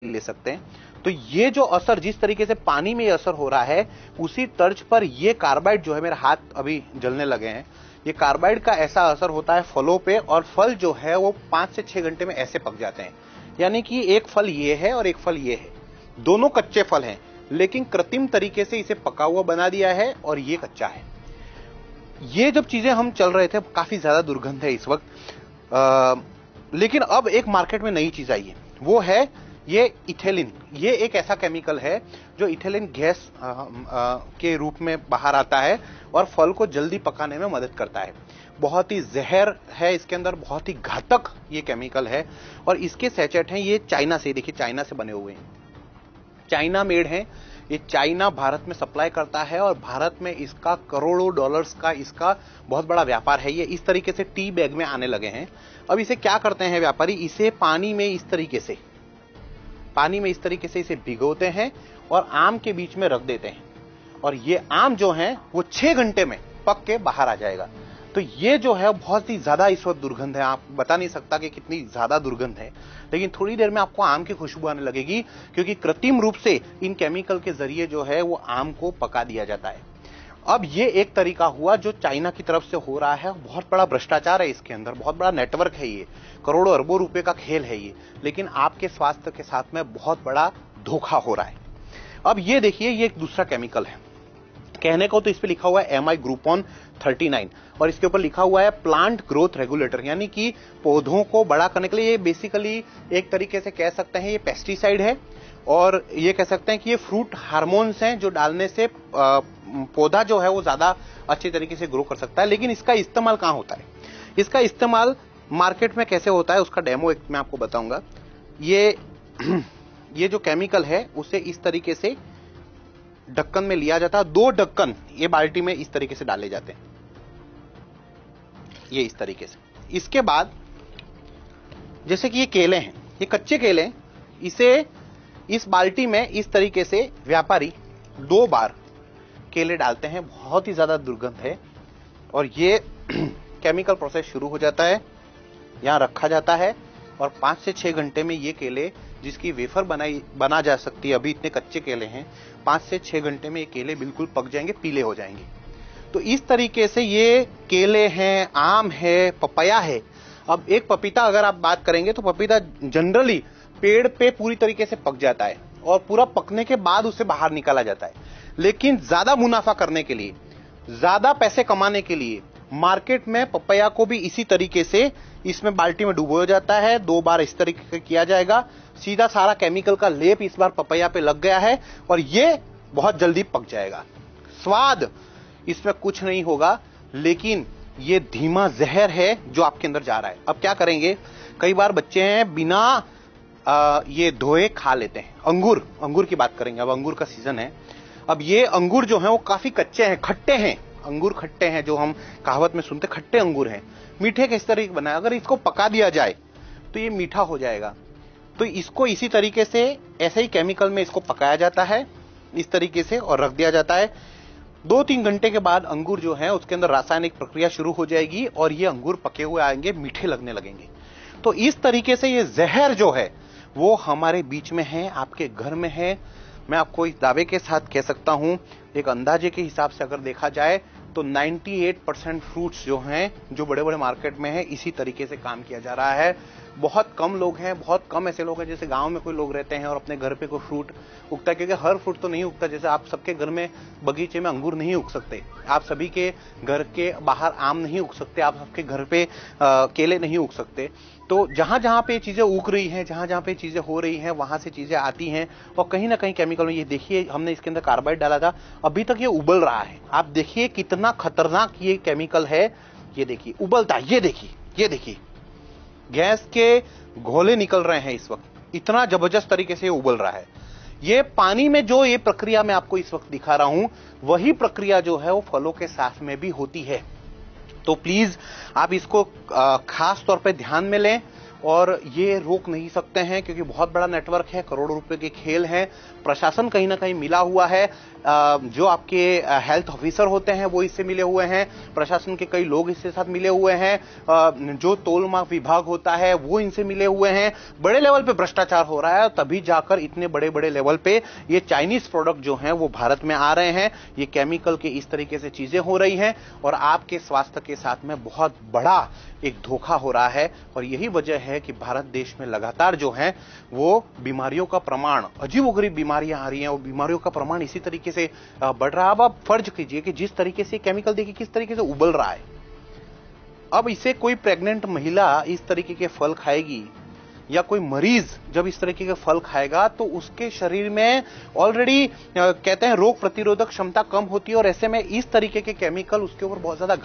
ले सकते हैं। तो ये जो असर जिस तरीके से पानी में ये असर हो रहा है, उसी तर्ज पर ये कार्बाइड जो है, मेरे हाथ अभी जलने लगे हैं, ये कार्बाइड का ऐसा असर होता है फलों पे, और फल जो है वो 5 से 6 घंटे में ऐसे पक जाते हैं। यानी कि एक फल ये है और एक फल ये है, दोनों कच्चे फल हैं, लेकिन कृत्रिम तरीके से इसे पका हुआ बना दिया है और ये कच्चा है। ये जब चीजें हम चल रहे थे, काफी ज्यादा दुर्गंध है इस वक्त, लेकिन अब एक मार्केट में नई चीज आई है, वो है ये इथेलिन। ये एक ऐसा केमिकल है जो इथेलिन गैस के रूप में बाहर आता है और फल को जल्दी पकाने में मदद करता है। बहुत ही जहर है इसके अंदर, बहुत ही घातक ये केमिकल है। और इसके सैचेट हैं, ये चाइना से, देखिए चाइना से बने हुए हैं, चाइना मेड हैं। ये चाइना भारत में सप्लाई करता है और भारत में इसका करोड़ों डॉलर्स का इसका बहुत बड़ा व्यापार है। ये इस तरीके से टी बैग में आने लगे हैं। अब इसे क्या करते हैं व्यापारी, इसे पानी में इस तरीके से इसे भिगोते हैं और आम के बीच में रख देते हैं, और ये आम जो है वो 6 घंटे में पक के बाहर आ जाएगा। तो ये जो है बहुत ही ज्यादा इस वक्त दुर्गंध है, आप बता नहीं सकता कि कितनी ज्यादा दुर्गंध है, लेकिन थोड़ी देर में आपको आम की खुशबू आने लगेगी, क्योंकि कृत्रिम रूप से इन केमिकल के जरिए जो है वो आम को पका दिया जाता है। अब ये एक तरीका हुआ जो चाइना की तरफ से हो रहा है, बहुत बड़ा भ्रष्टाचार है इसके अंदर, बहुत बड़ा नेटवर्क है, ये करोड़ों अरबों रुपए का खेल है ये, लेकिन आपके स्वास्थ्य के साथ में बहुत बड़ा धोखा हो रहा है। अब ये देखिए, ये एक दूसरा केमिकल है, कहने को तो इस पे लिखा हुआ है MI ग्रुपोन 39 और इसके ऊपर लिखा हुआ है प्लांट ग्रोथ रेगुलेटर, यानी कि पौधों को बड़ा करने के लिए। ये बेसिकली एक तरीके से कह सकते हैं ये पेस्टिसाइड है, और ये कह सकते हैं कि ये फ्रूट हार्मोन्स हैं जो डालने से पौधा जो है वो ज्यादा अच्छे तरीके से ग्रो कर सकता है। लेकिन इसका इस्तेमाल कहां होता है, इसका इस्तेमाल मार्केट में कैसे होता है, उसका डेमो एक मैं आपको बताऊंगा। ये जो केमिकल है उसे इस तरीके से ढक्कन में लिया जाता है, 2 ढक्कन ये बाल्टी में इस तरीके से डाले जाते हैं, ये इस तरीके से। इसके बाद जैसे कि ये केले हैं, ये कच्चे केले हैं, इसे इस बाल्टी में इस तरीके से व्यापारी 2 बार केले डालते हैं। बहुत ही ज्यादा दुर्गंध है, और ये केमिकल प्रोसेस शुरू हो जाता है, यहां रखा जाता है, और 5 से 6 घंटे में ये केले, जिसकी वेफर बना जा सकती है, अभी इतने कच्चे केले हैं, 5 से 6 घंटे में ये केले बिल्कुल पक जाएंगे, पीले हो जाएंगे। तो इस तरीके से ये केले हैं, आम है, पपाया है। अब एक पपीता अगर आप बात करेंगे तो पपीता जनरली पेड़ पे पूरी तरीके से पक जाता है और पूरा पकने के बाद उसे बाहर निकाला जाता है। लेकिन ज्यादा मुनाफा करने के लिए, ज्यादा पैसे कमाने के लिए मार्केट में पपैया को भी इसी तरीके से इसमें बाल्टी में डुबोया जाता है। 2 बार इस तरीके से किया जाएगा, सीधा सारा केमिकल का लेप इस बार पपैया पे लग गया है और ये बहुत जल्दी पक जाएगा। स्वाद इसमें कुछ नहीं होगा, लेकिन ये धीमा जहर है जो आपके अंदर जा रहा है। अब क्या करेंगे, कई बार बच्चे हैं बिना ये धोए खा लेते हैं। अंगूर की बात करेंगे, अब अंगूर का सीजन है। अब ये अंगूर जो है वो काफी कच्चे हैं, खट्टे हैं, अंगूर खट्टे हैं, जो हम कहावत में सुनते खट्टे अंगूर हैं। मीठे किस तरीके बना है, अगर इसको पका दिया जाए तो ये मीठा हो जाएगा। तो इसको इसी तरीके से, ऐसे ही केमिकल में इसको पकाया जाता है इस तरीके से और रख दिया जाता है। 2-3 घंटे के बाद अंगूर जो है उसके अंदर रासायनिक प्रक्रिया शुरू हो जाएगी और ये अंगूर पके हुए आएंगे, मीठे लगने लगेंगे। तो इस तरीके से ये जहर जो है वो हमारे बीच में है, आपके घर में है। मैं आपको इस दावे के साथ कह सकता हूं, एक अंदाजे के हिसाब से अगर देखा जाए तो 98% फ्रूट्स जो हैं, जो बड़े बड़े मार्केट में है, इसी तरीके से काम किया जा रहा है। बहुत कम लोग हैं, बहुत कम ऐसे लोग हैं जैसे गांव में कोई लोग रहते हैं और अपने घर पे कोई फ्रूट उगता है, क्योंकि हर फ्रूट तो नहीं उगता। जैसे आप सबके घर में बगीचे में अंगूर नहीं उग सकते, आप सभी के घर के बाहर आम नहीं उग सकते, आप सबके घर पे केले नहीं उग सकते। तो जहां जहां पे चीजें उग रही हैं, जहां जहां पे चीजें हो रही हैं, वहां से चीजें आती हैं और कहीं ना कहीं केमिकल में। ये देखिए, हमने इसके अंदर कार्बाइड डाला था, अभी तक ये उबल रहा है। आप देखिए कितना खतरनाक ये केमिकल है, ये देखिए उबलता है, ये देखिए गैस के घोले निकल रहे हैं इस वक्त, इतना जबरदस्त तरीके से उबल रहा है। ये पानी में जो ये प्रक्रिया मैं आपको इस वक्त दिखा रहा हूं, वही प्रक्रिया जो है वो फलों के साथ में भी होती है। तो प्लीज आप इसको खास तौर पे ध्यान में लें और ये रोक नहीं सकते हैं क्योंकि बहुत बड़ा नेटवर्क है, करोड़ों रुपए के खेल हैं। प्रशासन कहीं ना कहीं मिला हुआ है, जो आपके हेल्थ ऑफिसर होते हैं वो इससे मिले हुए हैं, प्रशासन के कई लोग इसके साथ मिले हुए हैं, जो तोलमाप विभाग होता है वो इनसे मिले हुए हैं। बड़े लेवल पे भ्रष्टाचार हो रहा है, तभी जाकर इतने बड़े बड़े लेवल पे ये चाइनीज प्रोडक्ट जो हैं वो भारत में आ रहे हैं। ये केमिकल के इस तरीके से चीजें हो रही हैं और आपके स्वास्थ्य के साथ में बहुत बड़ा एक धोखा हो रहा है। और यही वजह है कि भारत देश में लगातार जो है वो बीमारियों का प्रमाण, अजीबोगरीब बीमारियां आ रही हैं, और बीमारियों का प्रमाण इसी तरीके से बढ़ रहा है। अब आप फर्ज कीजिए कि जिस तरीके से केमिकल देखिए किस तरीके से उबल रहा है, अब इसे कोई प्रेग्नेंट महिला इस तरीके के फल खाएगी या कोई मरीज जब इस तरीके के फल खाएगा तो उसके शरीर में ऑलरेडी कहते हैं रोग प्रतिरोधक क्षमता कम होती है, और ऐसे में इस तरीके के केमिकल उसके ऊपर बहुत ज्यादा